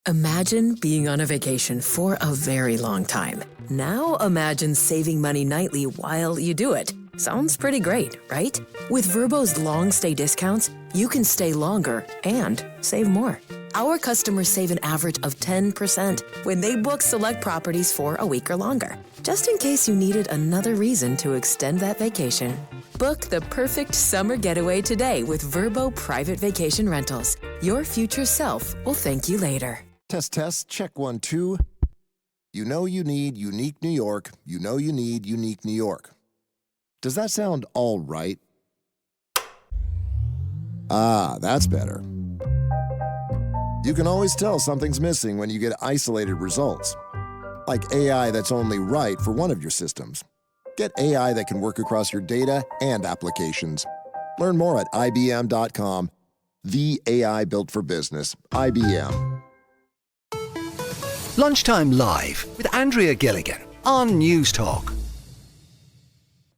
Imagine being on a vacation for a very long time. Now imagine saving money nightly while you do it. Sounds pretty great, right? With Vrbo's long stay discounts, you can stay longer and save more. Our customers save an average of 10% when they book select properties for a week or longer. Just in case you needed another reason to extend that vacation. Book the perfect summer getaway today with Vrbo Private Vacation Rentals. Your future self will thank you later. Test, check 1, 2. You know you need unique New York. You know you need unique New York. Does that sound all right? Ah, that's better. You can always tell something's missing when you get isolated results. Like AI that's only right for one of your systems. Get AI that can work across your data and applications. Learn more at IBM.com. The AI built for business. IBM. Lunchtime Live with Andrea Gilligan on News Talk.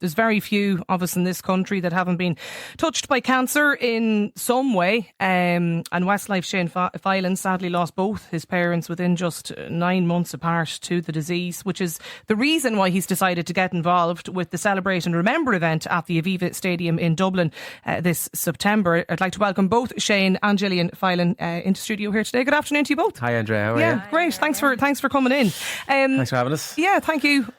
There's very few of us in this country that haven't been touched by cancer in some way. And Westlife's Shane Filan sadly lost both his parents within just 9 months apart to the disease, which is the reason why he's decided to get involved with the Celebrate and Remember event at the Aviva Stadium in Dublin this September. I'd like to welcome both Shane and Gillian Filan into studio here today. Good afternoon to you both. Hi Andrea, how are you? Yeah, great. Thanks for coming in. Thanks for having us. Yeah, thank you.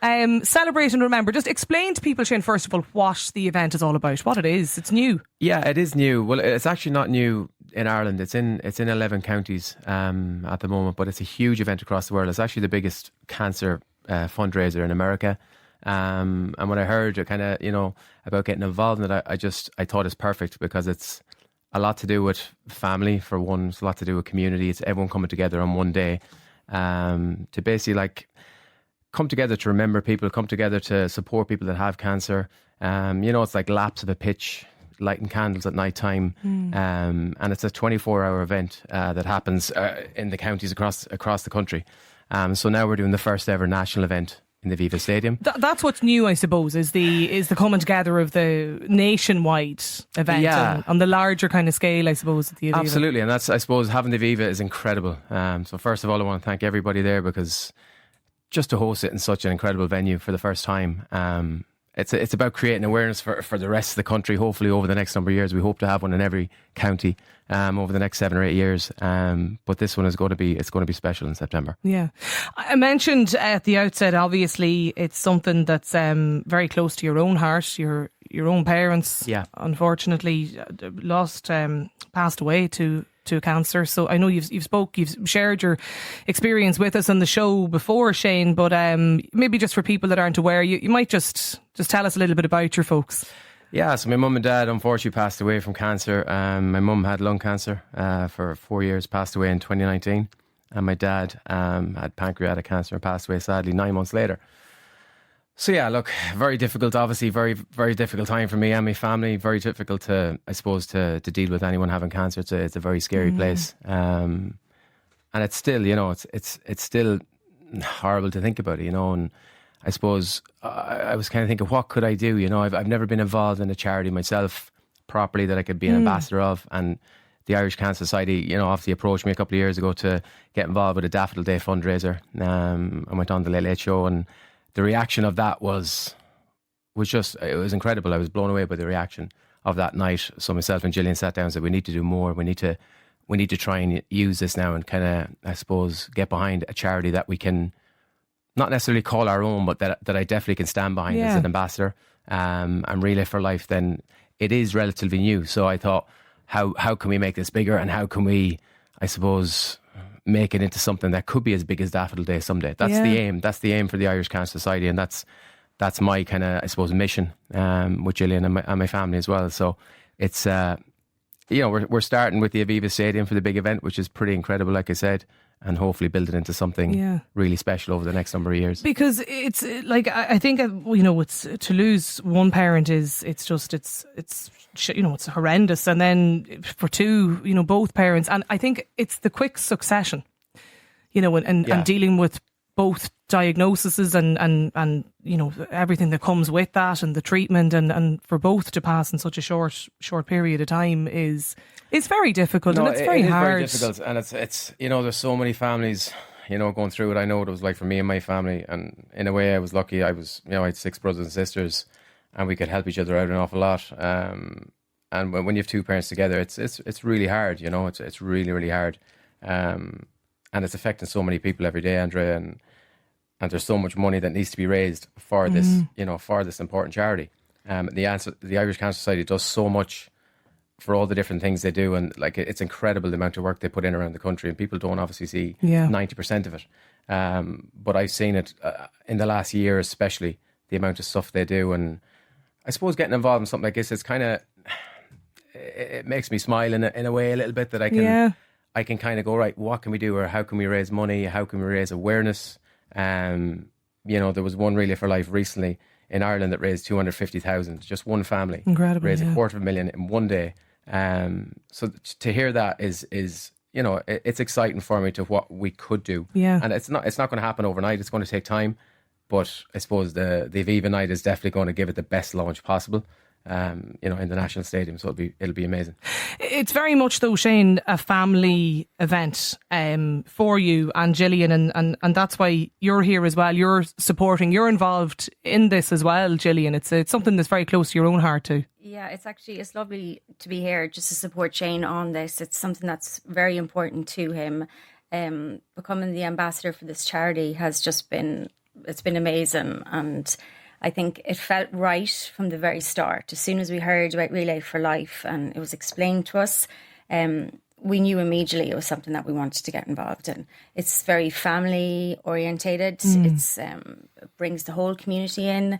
Celebrate and Remember. Just explain to people, Shane, first of all, what the event is all about, what it is. It's new. Yeah, it is new. Well, it's actually not new in Ireland. It's in 11 counties at the moment, but it's a huge event across the world. It's actually the biggest cancer fundraiser in America. And when I heard about getting involved in it, I thought it's perfect because it's a lot to do with family for one. It's a lot to do with community. It's everyone coming together on one day to basically come together to remember people, come together to support people that have cancer. It's like laps of a pitch, lighting candles at night time. And it's a 24-hour event that happens in the counties across the country. So now we're doing the first ever national event in the Aviva Stadium. That's what's new, I suppose, is the coming together of the nationwide event, yeah, on the larger kind of scale, I suppose, at the Aviva. Absolutely, and that's, I suppose, having the Aviva is incredible. So first of all, I want to thank everybody there because just to host it in such an incredible venue for the first time, it's about creating awareness for the rest of the country. Hopefully over the next number of years, we hope to have one in every county over the next 7 or 8 years. But this one is going to be special in September. Yeah, I mentioned at the outset, obviously it's something that's very close to your own heart. Your own parents, yeah, unfortunately passed away to cancer. So I know you've shared your experience with us on the show before, Shane, but maybe just for people that aren't aware, you might just tell us a little bit about your folks. Yeah, so my mum and dad unfortunately passed away from cancer. My mum had lung cancer for 4 years, passed away in 2019, and my dad had pancreatic cancer and passed away sadly 9 months later. So yeah, look, very difficult, obviously, very, very difficult time for me and my family. Very difficult to deal with anyone having cancer. It's a very scary place. And it's still, it's still horrible to think about it, and I suppose I was kind of thinking, what could I do? I've never been involved in a charity myself properly that I could be an ambassador of. And the Irish Cancer Society, obviously approached me a couple of years ago to get involved with a Daffodil Day fundraiser. I went on the Late Late Show, and the reaction of that was it was incredible. I was blown away by the reaction of that night. So myself and Gillian sat down and said, we need to do more. We need to try and use this now and kind of, I suppose, get behind a charity that we can not necessarily call our own, but that I definitely can stand behind as an ambassador. And Relay for Life, then it is relatively new. So I thought, how can we make this bigger, and how can we, I suppose, make it into something that could be as big as Daffodil Day someday. That's the aim. That's the aim for the Irish Cancer Society, and that's my kind of, I suppose, mission with Gillian and my family as well. So it's we're starting with the Aviva Stadium for the big event, which is pretty incredible, like I said, and hopefully build it into something really special over the next number of years. Because it's like, I think it's to lose one parent it's horrendous, and then for two, both parents, and I think it's the quick succession, and dealing with both diagnoses and you know, everything that comes with that, and the treatment, and for both to pass in such a short period of time is very difficult. No, and it's very hard. Very difficult, and it's you know, there's so many families, you know, going through it. I know what it was like for me and my family, and in a way I was lucky. I had 6 brothers and sisters, and we could help each other out an awful lot. And when you have 2 parents together, it's really hard, you know. It's really, really hard, and it's affecting so many people every day, Andrea. And there's so much money that needs to be raised for this, you know, for this important charity. The Irish Cancer Society does so much for all the different things they do, and like it's incredible the amount of work they put in around the country, and people don't obviously see 90% of it. But I've seen it in the last year, especially the amount of stuff they do, and I suppose getting involved in something like this, it's kind of, it makes me smile in a way a little bit, that I can kind of go, right, what can we do, or how can we raise money, how can we raise awareness? You know, there was one Relay for Life recently in Ireland that raised 250,000, just one family. Incredible. Raised $250,000 in one day. So to hear that is you know, it's exciting for me to what we could do. Yeah. And it's not going to happen overnight. It's going to take time. But I suppose the Aviva night is definitely going to give it the best launch possible. You know, in the National Stadium, so it'll be amazing. It's very much, though, Shane, a family event for you and Gillian, and that's why you're here as well. You're supporting, you're involved in this as well, Gillian. It's something that's very close to your own heart too. Yeah, it's lovely to be here just to support Shane on this. It's something that's very important to him. Becoming the ambassador for this charity has just been amazing, and I think it felt right from the very start. As soon as we heard about Relay for Life and it was explained to us, we knew immediately it was something that we wanted to get involved in. It's very family orientated. It brings the whole community in,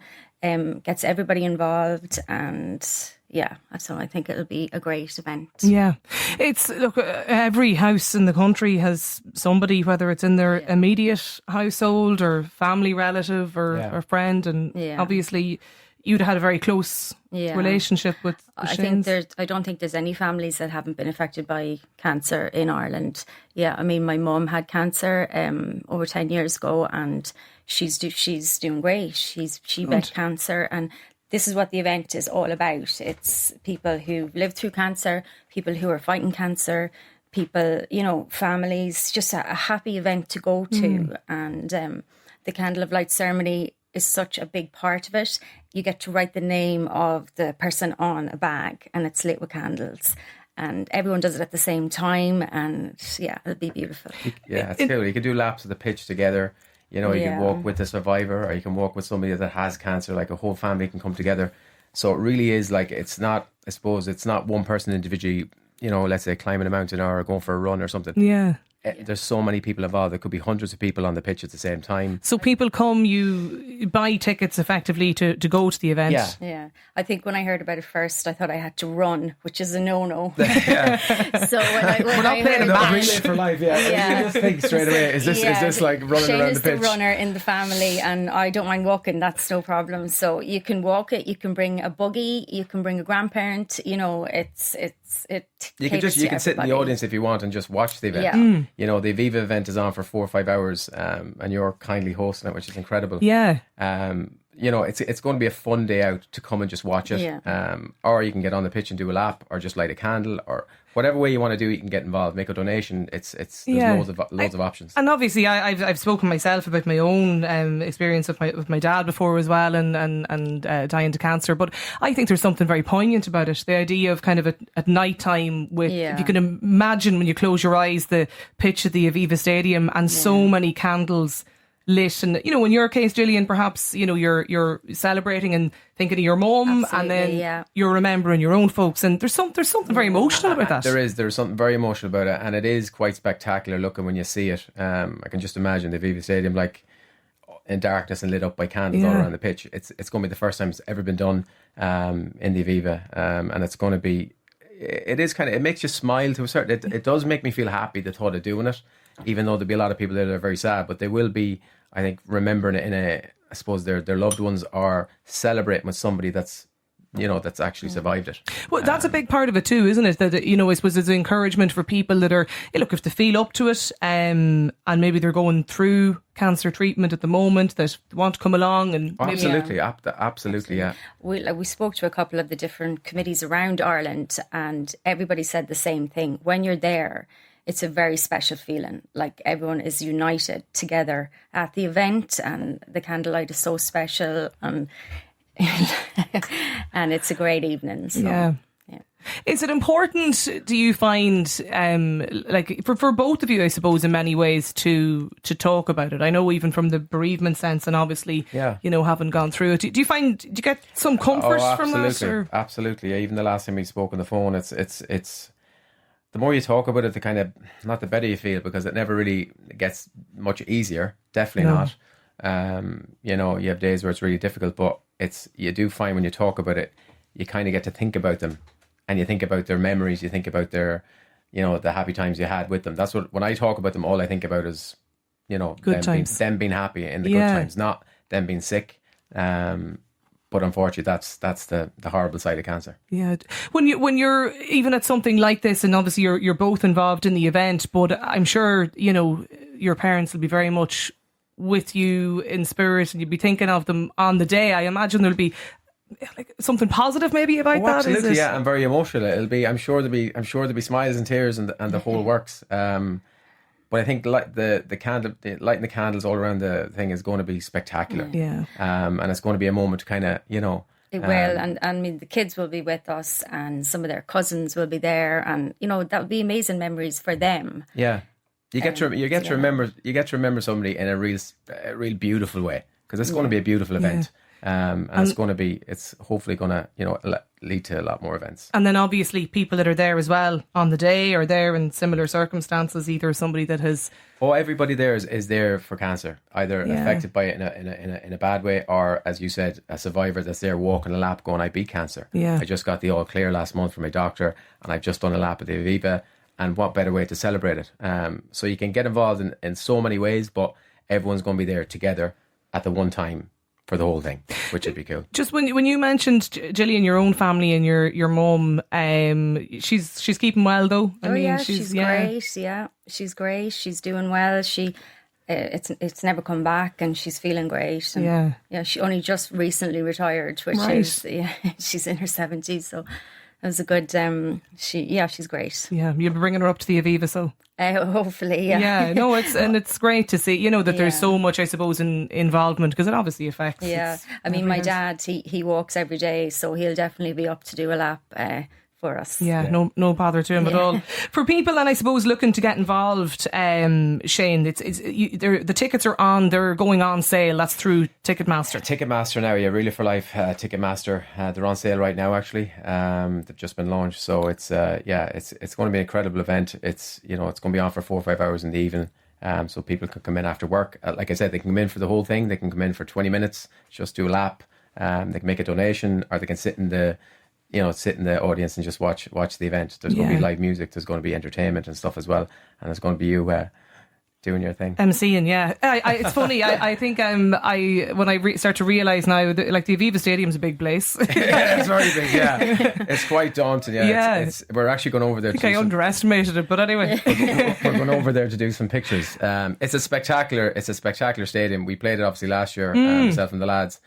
gets everybody involved, and yeah, so I think it'll be a great event. Yeah, look, every house in the country has somebody, whether it's in their immediate household or family relative or friend, and obviously you'd had a very close relationship with the Shanes. I don't think there's any families that haven't been affected by cancer in Ireland. Yeah, I mean, my mum had cancer over 10 years ago, and she's doing great. She beat cancer, and this is what the event is all about. It's people who've lived through cancer, people who are fighting cancer, people, you know, families, just a happy event to go to. And the Candle of Light ceremony is such a big part of it. You get to write the name of the person on a bag, and it's lit with candles. And everyone does it at the same time, and yeah, it'll be beautiful. Yeah, it's cool. You can do laps of the pitch together. You know, you can walk with a survivor, or you can walk with somebody that has cancer, like a whole family can come together. So it really is like, it's not one person individually, you know, let's say climbing a mountain or going for a run or something. Yeah. There's so many people involved. There could be hundreds of people on the pitch at the same time. So people come, you buy tickets effectively to go to the event. Yeah. I think when I heard about it first, I thought I had to run, which is a no-no. So we're not playing about Relay for Life. You just think straight away, is this like running Shane around the pitch? Shane is the runner in the family, and I don't mind walking. That's no problem. So you can walk it. You can bring a buggy. You can bring a grandparent. You know, you can sit in the audience if you want and just watch the event. Yeah. You know, the Aviva event is on for 4 or 5 hours, and you're kindly hosting it, which is incredible. Yeah. You know, it's going to be a fun day out to come and just watch it. Yeah. Or you can get on the pitch and do a lap, or just light a candle, or whatever way you want to do, you can get involved, make a donation. There's loads of options. And obviously, I've spoken myself about my own experience with my dad before as well, and dying to cancer. But I think there's something very poignant about it. The idea of kind of at night time, with if you can imagine when you close your eyes, the pitch at the Aviva Stadium, and so many candles lit, and you know, in your case, Gillian, perhaps you know you're celebrating and thinking of your mum, and then you're remembering your own folks, and there's something very emotional about that. There's something very emotional about it, and it is quite spectacular looking when you see it. I can just imagine the Aviva Stadium like in darkness and lit up by candles all around the pitch. It's going to be the first time it's ever been done in the Aviva, and it's going to be. It makes you smile to a certain. It does make me feel happy, the thought of doing it, even though there'll be a lot of people there that are very sad, but they will be, I think, remembering it I suppose their loved ones are celebrating with somebody that's that's actually survived it. Well, that's a big part of it too, isn't it? That, I suppose it's an encouragement for people that are, look, if they feel up to it, and maybe they're going through cancer treatment at the moment, that want to come along and absolutely, absolutely, yeah. We spoke to a couple of the different committees around Ireland, and everybody said the same thing. When you're there, it's a very special feeling. Like everyone is united together at the event, and the candlelight is so special, and and it's a great evening. So, yeah. Is it important, do you find, like for both of you, I suppose, in many ways, to talk about it? I know even from the bereavement sense, and obviously, having gone through it, do you get some comfort from that? Or? Absolutely. Even the last time we spoke on the phone, it's the more you talk about it, the kind of, not the better you feel, because it never really gets much easier. Definitely not. You have days where it's really difficult, but you do find when you talk about it, you kind of get to think about them, and you think about their memories, you think about their, the happy times you had with them. That's when I talk about them, all I think about is, good times. Them being happy in the good times, not them being sick. But unfortunately, that's the horrible side of cancer. Yeah, when you're even at something like this, and obviously you're both involved in the event, but I'm sure your parents will be very much with you in spirit, and you'll be thinking of them on the day. I imagine there'll be like something positive maybe about that. Absolutely, yeah, and very emotional. It'll be. I'm sure there'll be smiles and tears and the whole works. But I think the lighting the candles all around the thing is going to be spectacular. Yeah. And it's going to be a moment to kind of, It will, and I mean the kids will be with us, and some of their cousins will be there, and that would be amazing memories for them. Yeah. You get to remember somebody in a real beautiful way, because it's going to be a beautiful event. And it's hopefully going to, lead to a lot more events. And then obviously people that are there as well on the day are there in similar circumstances, either somebody that has... Oh, everybody there is there for cancer, either affected by it in a bad way, or, as you said, a survivor that's there walking a lap going, I beat cancer. Yeah. I just got the all clear last month from my doctor, and I've just done a lap at the Aviva, and what better way to celebrate it? So you can get involved in so many ways, but everyone's going to be there together at the one time for the whole thing, which would be cool. Just when you mentioned, Gillian, your own family and your mum, she's keeping well though. She's great. Yeah, she's great. She's doing well. She it's never come back, and she's feeling great. And she only just recently retired, which is she's in her 70s, so it was a good. She's great. Yeah, you'll be bringing her up to the Aviva, so. Hopefully, yeah. Yeah, no, it's great to see, that there's so much, I suppose, in involvement, because it obviously affects. Yeah, I mean, my dad, he walks every day, so he'll definitely be up to do a lap for us. Yeah, no bother to him at all. For people, and I suppose looking to get involved, Shane, the tickets are on. They're going on sale. That's through Ticketmaster. Ticketmaster now, yeah, Really for Life. Ticketmaster. They're on sale right now. Actually, they've just been launched. So it's going to be an incredible event. It's it's going to be on for 4 or 5 hours in the evening. So people can come in after work. Like I said, they can come in for the whole thing. They can come in for 20 minutes, just do a lap. They can make a donation, or they can sit in the audience and just watch the event. There's going to be live music, there's going to be entertainment and stuff as well, and there's going to be you doing your thing. MCing, yeah. It's funny. I think when I start to realise now that, like, the Aviva Stadium's a big place. Yeah, it's very big. Yeah, it's quite daunting. Yeah, we're actually going over there. I underestimated it, but anyway, we're going over there to do some pictures. It's a spectacular stadium. We played it obviously last year, myself and the lads.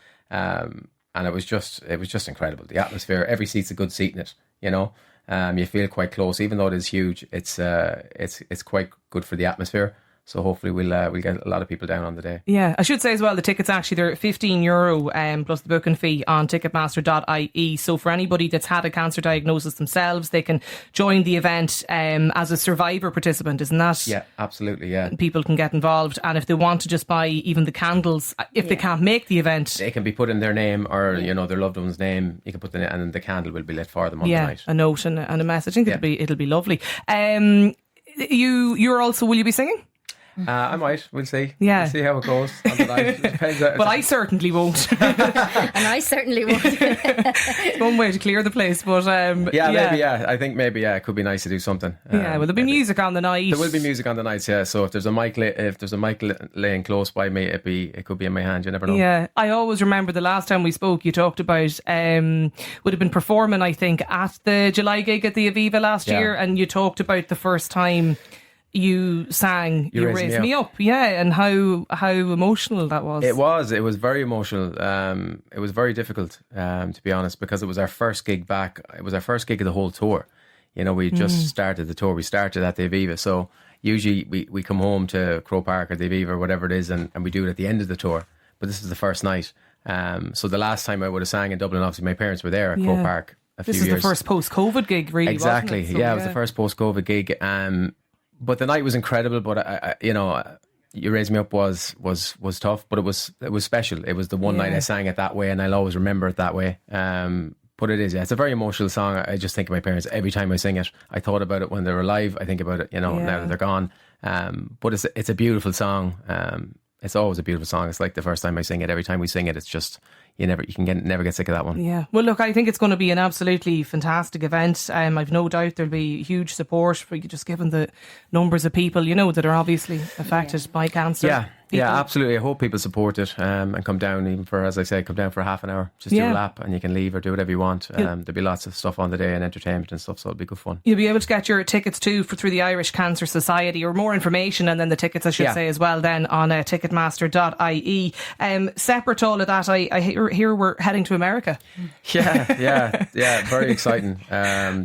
And it was just incredible. The atmosphere, every seat's a good seat in it. You feel quite close, even though it is huge. It's quite good for the atmosphere. So hopefully we'll get a lot of people down on the day. Yeah, I should say as well, the tickets actually, they're €15 plus the booking fee on ticketmaster.ie. So for anybody that's had a cancer diagnosis themselves, they can join the event as a survivor participant, isn't that? Yeah, absolutely, yeah. People can get involved, and if they want to just buy even the candles, if they can't make the event, they can be put in their name or their loved one's name. You can put and the candle will be lit for them on the night. A note and a message. I think it'll be lovely. You're also, will you be singing? I might. We'll see. Yeah. We'll see how it goes on the night. It depends. Well, I certainly won't. And I certainly won't. It's one way to clear the place, but maybe. I think maybe it could be nice to do something. Well, there'll be music on the night. There will be music on the nights, yeah. So if there's a mic, laying close by me, it could be in my hand. You never know. Yeah, I always remember the last time we spoke, you talked about would have been performing, I think, at the July gig at the Aviva last year, and you talked about the first time you sang You Raise Me Up. Yeah, and how emotional that was. It was very emotional. It was very difficult, to be honest, because it was our first gig back. It was our first gig of the whole tour. You know, we just started the tour. We started at the Aviva, so usually we come home to Croke Park or the Aviva or whatever it is, and we do it at the end of the tour. But this is the first night. So the last time I would have sang in Dublin, obviously my parents were there at Croke Park a few years. This is the first post-COVID gig, really, exactly. Wasn't it? So, it was the first post-COVID gig. But the night was incredible. But I You Raise Me Up was tough, but it was special. It was the one night I sang it that way, and I'll always remember it that way. But it is, it's a very emotional song. I just think of my parents every time I sing it. I thought about it when they were alive. I think about it, now that they're gone. But it's a beautiful song. It's always a beautiful song. It's like the first time I sing it. Every time we sing it, it's just never get sick of that one. Yeah. Well, look, I think it's going to be an absolutely fantastic event. I've no doubt there'll be huge support for you, just given the numbers of people that are obviously affected by cancer. Yeah, absolutely. I hope people support it and come down, even for, as I say, come down for half an hour. Just do a lap and you can leave or do whatever you want. There'll be lots of stuff on the day and entertainment and stuff, so it'll be good fun. You'll be able to get your tickets too through the Irish Cancer Society, or more information, and then the tickets, I should say, as well, then on ticketmaster.ie. Separate to all of that, I hear we're heading to America. Yeah. Very exciting.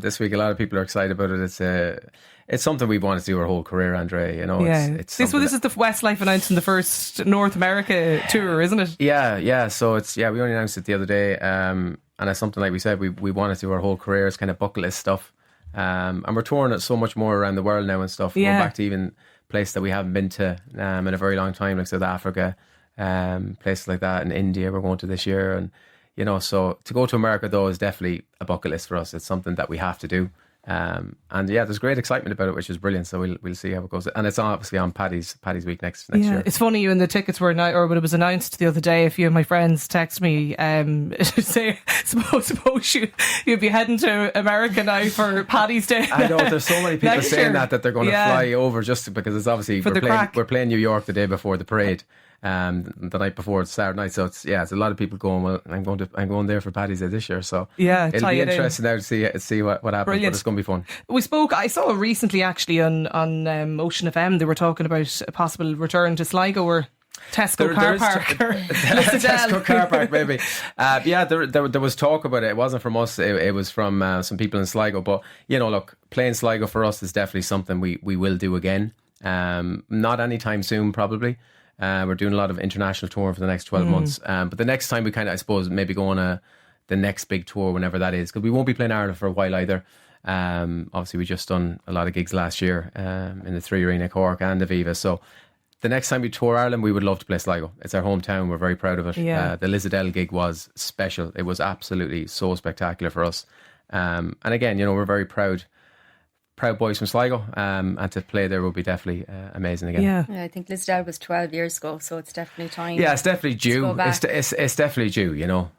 This week, a lot of people are excited about it. It's something we've wanted to do our whole career, Andre. This is the Westlife announcing the first North America tour, isn't it? Yeah. So we only announced it the other day, and it's something, like we said, we wanted to do our whole career. It's kind of bucket list stuff, and we're touring it so much more around the world now and stuff. Going back to even places that we haven't been to in a very long time, like South Africa, places like that, in India we're going to this year, and so to go to America though is definitely a bucket list for us. It's something that we have to do. There's great excitement about it, which is brilliant. So we'll see how it goes, and it's obviously on Paddy's week next year. It's funny, when the tickets were or when it was announced the other day, a few of my friends text me say, suppose you'd be heading to America now for Paddy's Day. I know there's so many people saying that they're going to fly over just because it's obviously we're playing New York the day before the parade. The night before, it's Saturday night, so it's a lot of people going, well, I'm going there for Paddy's Day this year, so it'll be interesting now to see what happens. Brilliant. But it's going to be fun. I saw recently actually on Ocean FM, they were talking about a possible return to Sligo or Tesco car park. Tesco car park, maybe. There was talk about it. It wasn't from us, it was from some people in Sligo, but look, playing Sligo for us is definitely something we will do again. Not anytime soon, probably. We're doing a lot of international touring for the next 12 months. But the next time we kind of, I suppose, maybe go on the next big tour, whenever that is, because we won't be playing Ireland for a while either. Obviously, we just done a lot of gigs last year in the Three Arena, Cork and Aviva. So the next time we tour Ireland, we would love to play Sligo. It's our hometown. We're very proud of it. Yeah. The Lizardelle gig was special. It was absolutely so spectacular for us. And again, we're very proud boys from Sligo, and to play there will be definitely amazing again. Yeah, I think Lizardelle was 12 years ago, so it's definitely time. Yeah, it's definitely due. It's definitely due,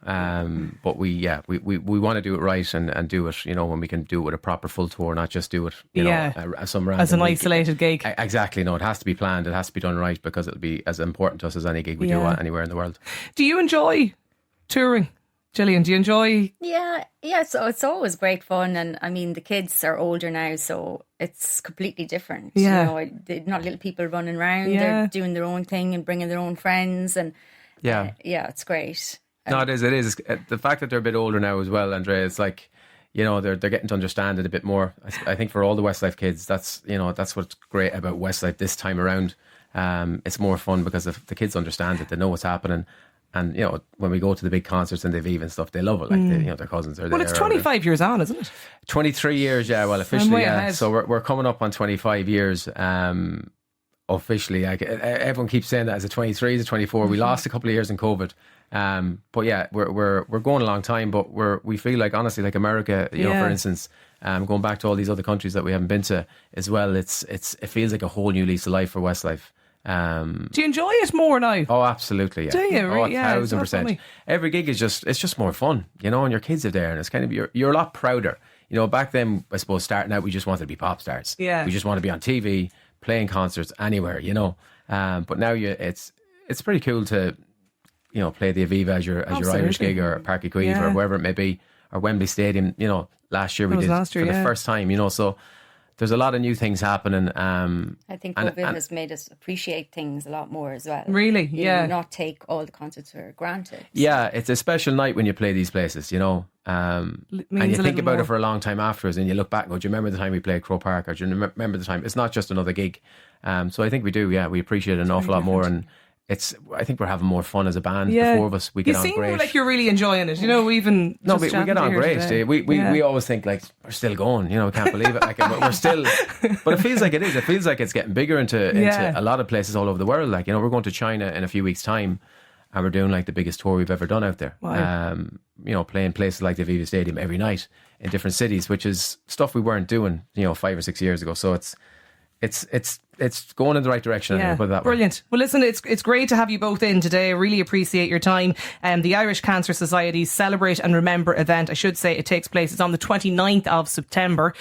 but we want to do it right and do it, when we can do it with a proper full tour, not just do it, as an isolated gig. Exactly. No, it has to be planned. It has to be done right, because it'll be as important to us as any gig we do anywhere in the world. Do you enjoy touring? Gillian, do you enjoy? Yeah, so it's always great fun, and I mean the kids are older now, so it's completely different. They're not little people running around, they're doing their own thing and bringing their own friends, and it's great. No, it is. The fact that they're a bit older now as well, Andrea, it's like, they're getting to understand it a bit more. I think for all the Westlife kids, that's what's great about Westlife this time around. It's more fun because the kids understand it, they know what's happening. And, when we go to the big concerts and the Aviva and stuff, they love it. Like, their cousins are there. Well, it's 25 years on, isn't it? 23 years, yeah. Well, officially, yeah. So we're coming up on 25 years officially. Like, everyone keeps saying that as a 23, as a 24. We lost a couple of years in COVID. But yeah, we're going a long time, but we feel like, honestly, like America, for instance, going back to all these other countries that we haven't been to as well, it feels like a whole new lease of life for Westlife. Do you enjoy it more now? Oh, absolutely. Yeah. Do you? Oh, Yeah, it's not 1,000%. funny. Every gig is it's just more fun, you know, and your kids are there, and it's kind of you're a lot prouder. You know, back then, I suppose starting out, we just wanted to be pop stars. Yeah. We just want to be on TV, playing concerts anywhere, you know. But now it's pretty cool to, you know, play the Aviva as your Irish gig, or Park Equive, or wherever it may be, or Wembley Stadium. You know, last year we did for the first time. You know, so there's a lot of new things happening. I think COVID has made us appreciate things a lot more as well. Really? You know, not take all the concerts for granted. Yeah, it's a special night when you play these places, you know. And you think about it for a long time afterwards, and you look back and go, do you remember the time we played Croke Park? Or do you remember the time? It's not just another gig. So I think we do, we appreciate it an awful lot more. And I think we're having more fun as a band. The four of us, we get on great. You seem like you're really enjoying it. You know, we get on great. We always think like we're still going. You know, can't believe it. Like we're still, but it feels like it is. It feels like it's getting bigger into a lot of places all over the world. Like, you know, we're going to China in a few weeks' time, and we're doing like the biggest tour we've ever done out there. Wow. You know, playing places like the Aviva Stadium every night in different cities, which is stuff we weren't doing, you know, 5 or 6 years ago. So it's going in the right direction. Yeah, put it that brilliant. way. Well, listen, it's great to have you both in today. I really appreciate your time. The Irish Cancer Society's Celebrate and Remember event, I should say, it takes place. It's on the 29th of September.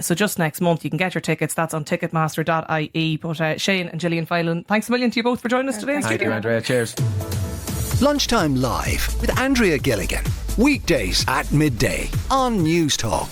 So just next month. You can get your tickets. That's on ticketmaster.ie. But Shane and Gillian Filan, thanks a million to you both for joining us today. Thank you, Andrea. Cheers. Lunchtime Live with Andrea Gilligan. Weekdays at midday on News Talk.